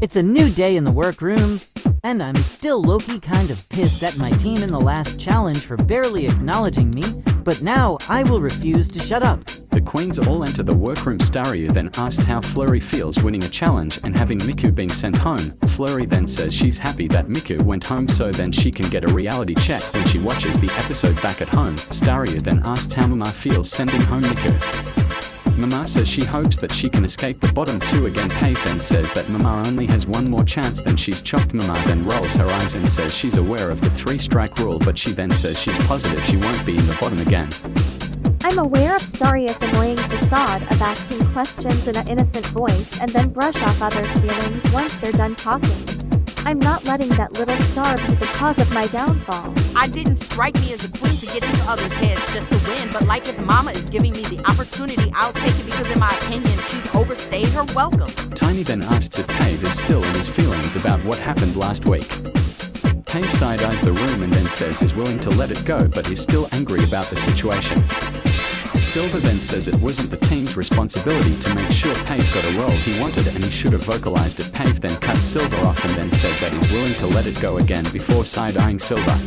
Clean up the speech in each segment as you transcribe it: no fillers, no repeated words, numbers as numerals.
It's a new day in the workroom, and I'm still low-key kind of pissed at my team in the last challenge for barely acknowledging me, but now I will refuse to shut up. The queens all enter the workroom. Staryu then asks how Flurry feels winning a challenge and having Miku being sent home. Flurry then says she's happy that Miku went home so then she can get a reality check when she watches the episode back at home. Staryu then asks how Mama feels sending home Miku. Mama says she hopes that she can escape the bottom two again. Paige then says that Mama only has one more chance, then she's chopped. Mama then rolls her eyes and says she's aware of the 3-strike rule, but she then says she's positive she won't be in the bottom again. I'm aware of Staryu's annoying facade of asking questions in an innocent voice and then brush off others' feelings once they're done talking. I'm not letting that little star be the cause of my downfall. I didn't strike me as a queen to get into others' heads just to win, but like if Mama is giving me the opportunity, I'll take it because in my opinion, she's overstayed her welcome. Tiny then asks if Pave is still in his feelings about what happened last week. Pave side-eyes the room and then says he's willing to let it go, but he's still angry about the situation. Silver then says it wasn't the team's responsibility to make sure Pave got a role he wanted and he should have vocalized it. Pave then cuts Silver off and then said that he's willing to let it go again before side-eyeing Silver.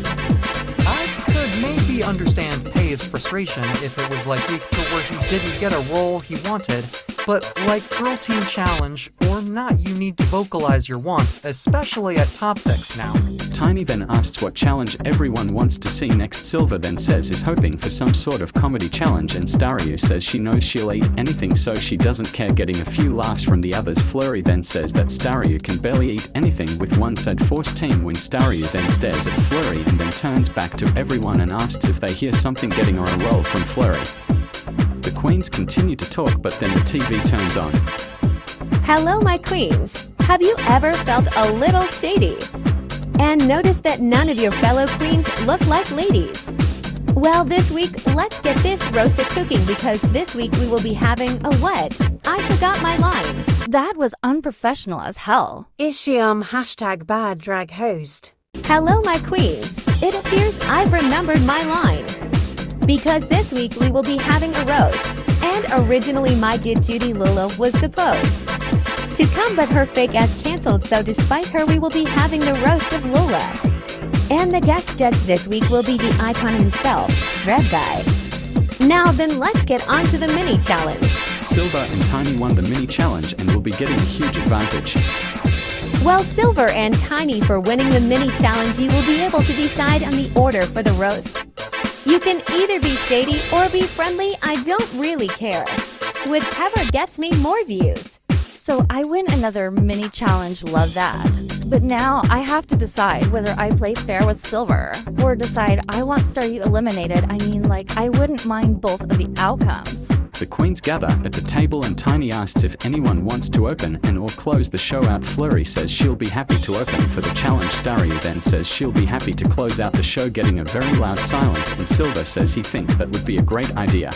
I could maybe understand Pave's frustration if it was like week 2 where he didn't get a role he wanted, but like Girl Team Challenge or not, you need to vocalize your wants, especially at top 6 now. Tiny then asks what challenge everyone wants to see next. Silver then says he's hoping for some sort of comedy challenge, and Staryu says she knows she'll eat anything so she doesn't care, getting a few laughs from the others. Flurry then says that Staryu can barely eat anything with one said force team win. Staryu then stares at Flurry and then turns back to everyone and asks if they hear something getting her a roll from Flurry. The queens continue to talk, but then the TV turns on. Hello my queens, have you ever felt a little shady? And noticed that none of your fellow queens look like ladies? Well, this week, let's get this roasted cooking because this week we will be having a what? I forgot my line. That was unprofessional as hell. Is she #bad drag host? Hello my queens, it appears I've remembered my line. Because this week we will be having a roast, and originally my good Judy Lula was supposed to come, but her fake ass cancelled, so despite her we will be having the roast of Lula. And the guest judge this week will be the icon himself, Red Guy. Now then, let's get on to the mini challenge. Silver and Tiny won the mini challenge and will be getting a huge advantage. Well, Silver and Tiny, for winning the mini challenge, you will be able to decide on the order for the roast. You can either be shady or be friendly, I don't really care. Whichever gets me more views. So I win another mini challenge, love that. But now I have to decide whether I play fair with Silver or decide I want Staryu eliminated. I mean, like, I wouldn't mind both of the outcomes. The queens gather at the table and Tiny asks if anyone wants to open and or close the show out. Flurry says she'll be happy to open for the challenge. Staryu then says she'll be happy to close out the show, getting a very loud silence, and Silver says he thinks that would be a great idea.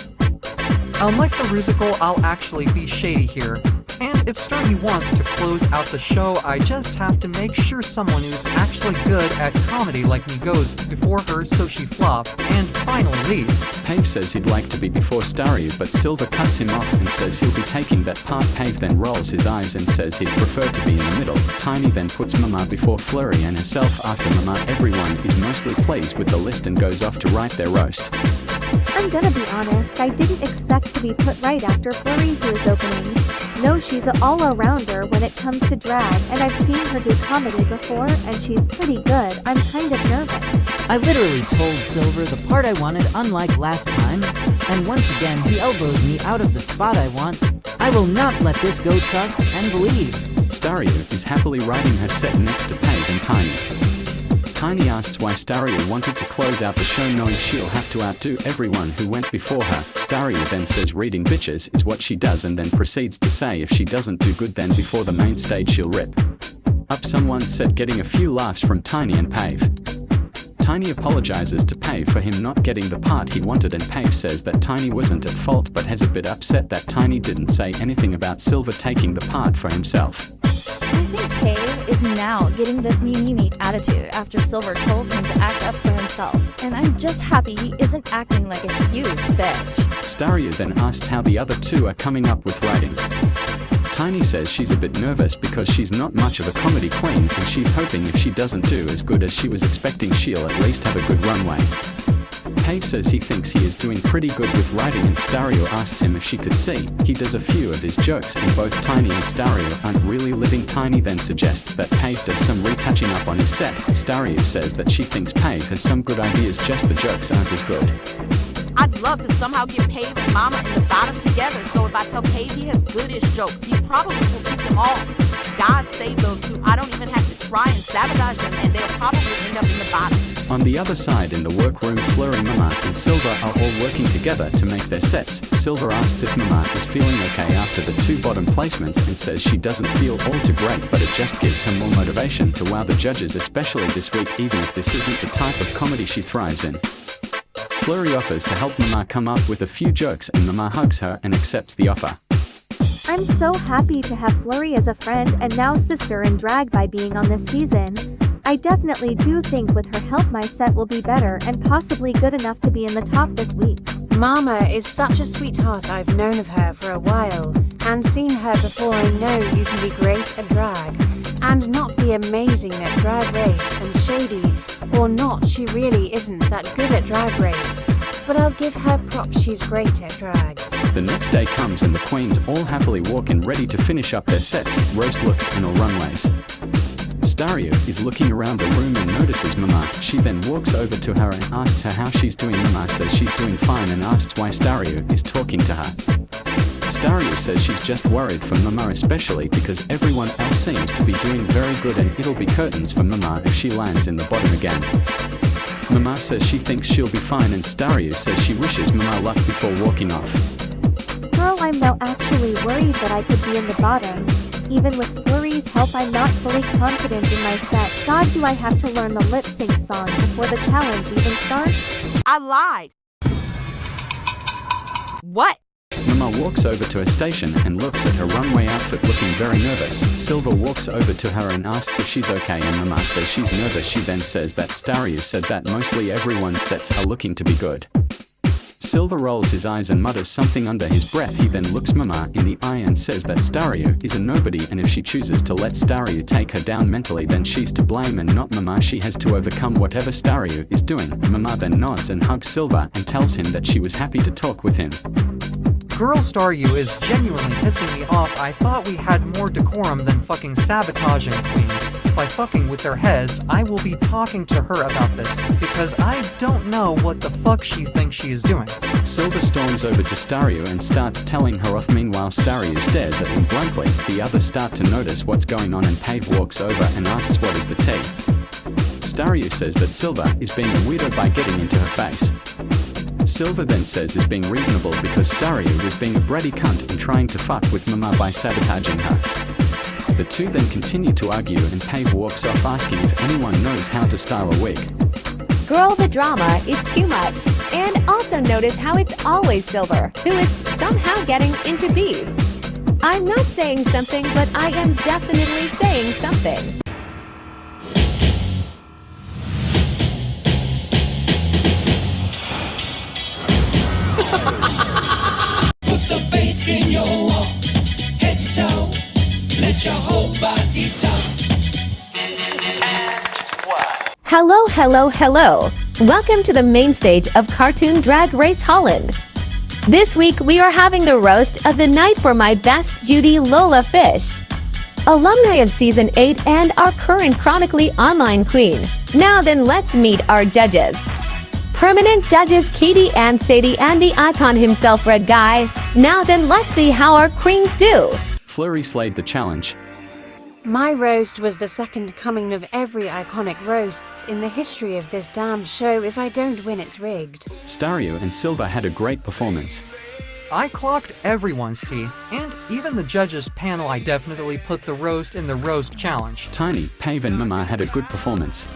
Unlike the Rusical, I'll actually be shady here. And if Staryu wants to close out the show, I just have to make sure someone who's actually good at comedy like me goes before her so she flop and finally leave. Pave says he'd like to be before Staryu, but Silver cuts him off and says he'll be taking that part. Pave then rolls his eyes and says he'd prefer to be in the middle. Tiny then puts Mama before Flurry and herself after Mama. Everyone is mostly pleased with the list and goes off to write their roast. I'm gonna be honest, I didn't expect to be put right after Flurry, who is opening. No, she's an all-arounder when it comes to drag, and I've seen her do comedy before, and she's pretty good. I'm kind of nervous. I literally told Silver the part I wanted, unlike last time, and once again he elbows me out of the spot I want. I will not let this go. Trust and believe. Staryu is happily writing her set next to Pave and Tiny. Tiny asks why Staryu wanted to close out the show knowing she'll have to outdo everyone who went before her. Staryu then says reading bitches is what she does and then proceeds to say if she doesn't do good then before the main stage she'll rip up someone set, getting a few laughs from Tiny and Pave. Tiny apologizes to Pave for him not getting the part he wanted, and Pave says that Tiny wasn't at fault but has a bit upset that Tiny didn't say anything about Silver taking the part for himself. I think Cave is now getting this me attitude after Silver told him to act up for himself, and I'm just happy he isn't acting like a huge bitch. Staryu then asks how the other two are coming up with writing. Tiny says she's a bit nervous because she's not much of a comedy queen and she's hoping if she doesn't do as good as she was expecting she'll at least have a good runway. Pave says he thinks he is doing pretty good with writing and Stario asks him if she could see. He does a few of his jokes and both Tiny and Stario aren't really living. Tiny then suggests that Pave does some retouching up on his set. Stario says that she thinks Pave has some good ideas, just the jokes aren't as good. I'd love to somehow get Pave and Mama in the bottom together, so if I tell Pave he has goodish jokes, he probably will keep them all. God save those two. I don't even have to try and sabotage them, and they'll probably end up in the bottom. On the other side in the workroom, Flurry, Mama and Silver are all working together to make their sets. Silver asks if Mama is feeling okay after the 2 bottom placements and says she doesn't feel all too great, but it just gives her more motivation to wow the judges, especially this week, even if this isn't the type of comedy she thrives in. Flurry offers to help Mama come up with a few jokes and Mama hugs her and accepts the offer. I'm so happy to have Flurry as a friend and now sister in drag by being on this season. I definitely do think with her help my set will be better and possibly good enough to be in the top this week. Mama is such a sweetheart. I've known of her for a while and seen her before. I know you can be great at drag and not be amazing at Drag Race, and shady or not, she really isn't that good at Drag Race. But I'll give her props, she's great at drag. The next day comes and the queens all happily walk in ready to finish up their sets, roast looks and all runways. Stario is looking around the room and notices Mama. She then walks over to her and asks her how she's doing. Mama says she's doing fine and asks why Stario is talking to her. Stario says she's just worried for Mama, especially because everyone else seems to be doing very good and it'll be curtains for Mama if she lands in the bottom again. Mama says she thinks she'll be fine and Stario says she wishes Mama luck before walking off. Girl, I'm now actually worried that I could be in the bottom. Even with Flurry's help, I'm not fully confident in my set. God, do I have to learn the lip sync song before the challenge even starts? I lied. What? Mama walks over to her station and looks at her runway outfit looking very nervous. Silver walks over to her and asks if she's okay and Mama says she's nervous. She then says that Stario said that mostly everyone's sets are looking to be good. Silver rolls his eyes and mutters something under his breath. He then looks Mama in the eye and says that Stario is a nobody and if she chooses to let Stario take her down mentally then she's to blame and not Mama. She has to overcome whatever Stario is doing. Mama then nods and hugs Silver and tells him that she was happy to talk with him. Girl Stario is genuinely pissing me off. I thought we had more decorum than fucking sabotaging queens. By fucking with their heads, I will be talking to her about this, because I don't know what the fuck she thinks she is doing. Silver storms over to Stario and starts telling her off. Meanwhile, Stario stares at him blankly. The others start to notice what's going on and Pave walks over and asks what is the tea. Stario says that Silver is being a weirdo by getting into her face. Silver then says is being reasonable because Stario was being a bratty cunt and trying to fuck with Mama by sabotaging her. The two then continue to argue and Pave walks off asking if anyone knows how to style a wig. Girl, the drama is too much. And also notice how it's always Silver who is somehow getting into beef. I'm not saying something, but I am definitely saying something. Put the bass in your walk, head to toe, let your whole body talk. And what? Hello, hello, hello. Welcome to the main stage of Cartoon Drag Race Holland. This week we are having the roast of the night for my best Judy Lola Fish, alumni of Season 8 and our current chronically online queen. Now then, let's meet our judges. Permanent judges Katie and Sadie and the icon himself Red Guy. Now then, let's see how our queens do. Flurry slayed the challenge. My roast was the second coming of every iconic roasts in the history of this damned show. If I don't win, it's rigged. Stario and Silver had a great performance. I clocked everyone's tea, and even the judges panel. I definitely put the roast in the roast challenge. Tiny, Pave and Mama had a good performance.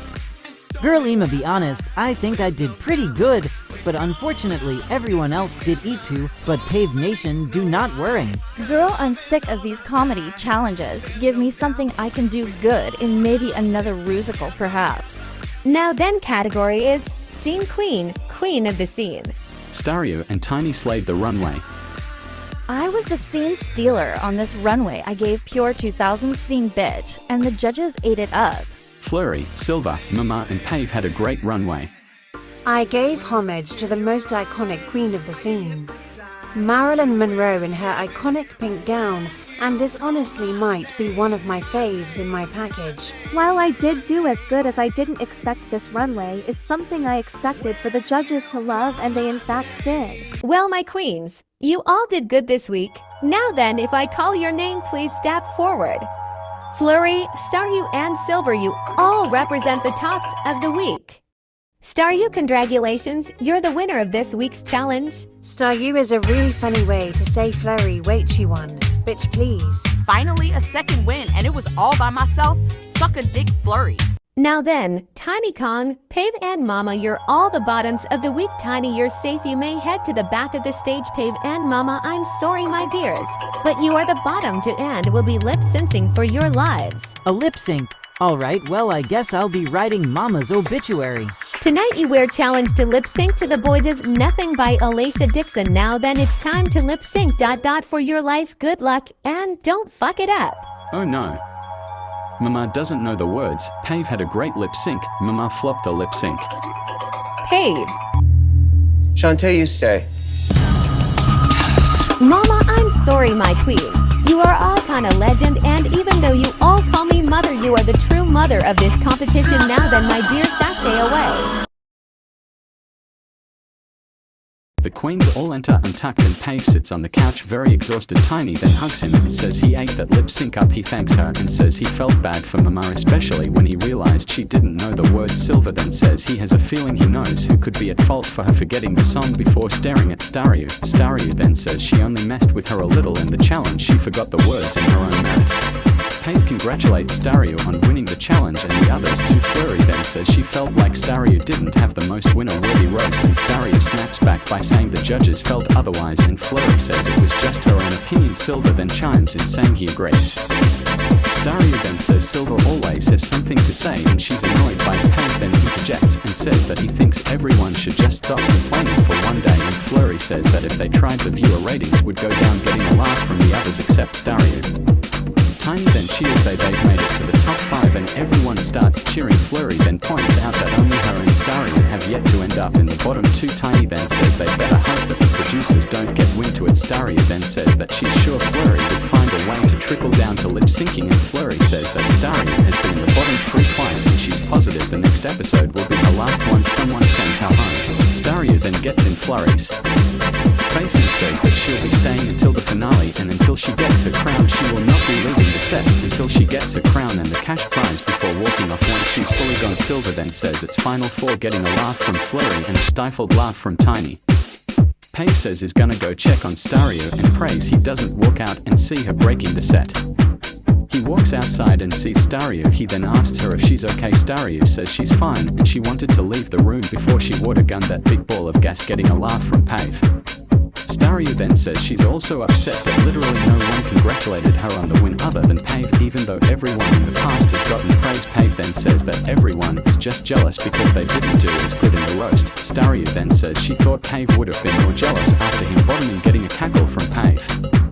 Girl, I'ma be honest, I think I did pretty good, but unfortunately everyone else did eat too, but Pave Nation, do not worry. Girl, I'm sick of these comedy challenges. Give me something I can do good in maybe another rusical perhaps. Now then, category is Scene Queen, Queen of the Scene. Stario and Tiny slayed the runway. I was the scene stealer on this runway. I gave pure 2000 scene bitch, and the judges ate it up. Fleury, Silver, Mama and Pave had a great runway. I gave homage to the most iconic queen of the scene, Marilyn Monroe, in her iconic pink gown, and this honestly might be one of my faves in my package. While I did do as good as I didn't expect, this runway is something I expected for the judges to love, and they in fact did. Well, my queens, you all did good this week. Now then, if I call your name, please step forward. Fleury, Staryu, and Silver, you all represent the tops of the week. Staryu, congratulations, you're the winner of this week's challenge. Staryu is a really funny way to say Fleury. Wait, she won. Bitch, please. Finally, a second win, and it was all by myself. Suck a dick, Fleury. Now then, Tiny Kong, Pave and Mama, you're all the bottoms of the week. Tiny, you're safe. You may head to the back of the stage. Pave and Mama, I'm sorry, my dears, but you are the bottom to and will be lip-syncing for your lives. A lip sync. Alright, well, I guess I'll be writing Mama's obituary. Tonight you wear challenge to lip sync to The Boy Does Nothing by Alicia Dixon. Now then, it's time to lip sync ... for your life. Good luck and don't fuck it up. Oh no. Mama doesn't know the words. Pave had a great lip sync. Mama flopped the lip sync. Pave. Shantae, you stay. Mama, I'm sorry, my queen. You are all kinda legend, and even though you all call me mother, you are the true mother of this competition. Now then, my dear, sashay away. The queens all enter untucked and Pave sits on the couch very exhausted. Tiny then hugs him and says he ate that lip sync up. He thanks her and says he felt bad for Mama, especially when he realized she didn't know the words. Silver then says he has a feeling he knows who could be at fault for her forgetting the song before staring at Staryu. Staryu then says she only messed with her a little in the challenge. She forgot the words in her own merit. Pave congratulates Staryu on winning the challenge and the others do. Fleury then says she felt like Staryu didn't have the most winner-worthy roast, and Staryu snaps back by saying the judges felt otherwise, and Fleury says it was just her own opinion. Silver then chimes in saying he agrees. Staryu then says Silver always has something to say and she's annoyed by it. Pave then interjects and says that he thinks everyone should just stop complaining for one day, and Fleury says that if they tried, the viewer ratings would go down, getting a laugh from the others except Staryu. Tiny then cheers. They've made it to the top 5 and everyone starts cheering. Fleury then points out that only her and Staryu have yet to end up in the bottom 2. Tiny then says they better hope that the producers don't get wind to it. Staryu then says that she's sure Fleury will find a way to trickle down to lip syncing, and Fleury says that Staryu has been in the bottom 3 twice and she's positive the next episode will be the last one someone sends her home. Staryu then gets in flurries. Faison says that she'll be staying until the finale, and until she gets her crown she will not be leaving the set until she gets her crown and the cash prize before walking off once she's fully gone. Silver then says it's final 4, getting a laugh from Fleury and a stifled laugh from Tiny. Pave says he's gonna go check on Staryu and prays he doesn't walk out and see her breaking the set. He walks outside and sees Staryu. He then asks her if she's okay. Staryu says she's fine and she wanted to leave the room before she water gunned that big ball of gas, getting a laugh from Pave. Staryu then says she's also upset that literally no one congratulated her on the win other than Pave, even though everyone in the past has gotten praise. Pave then says that everyone is just jealous because they didn't do as good in the roast. Staryu then says she thought Pave would have been more jealous after him bottoming, getting a cackle from Pave.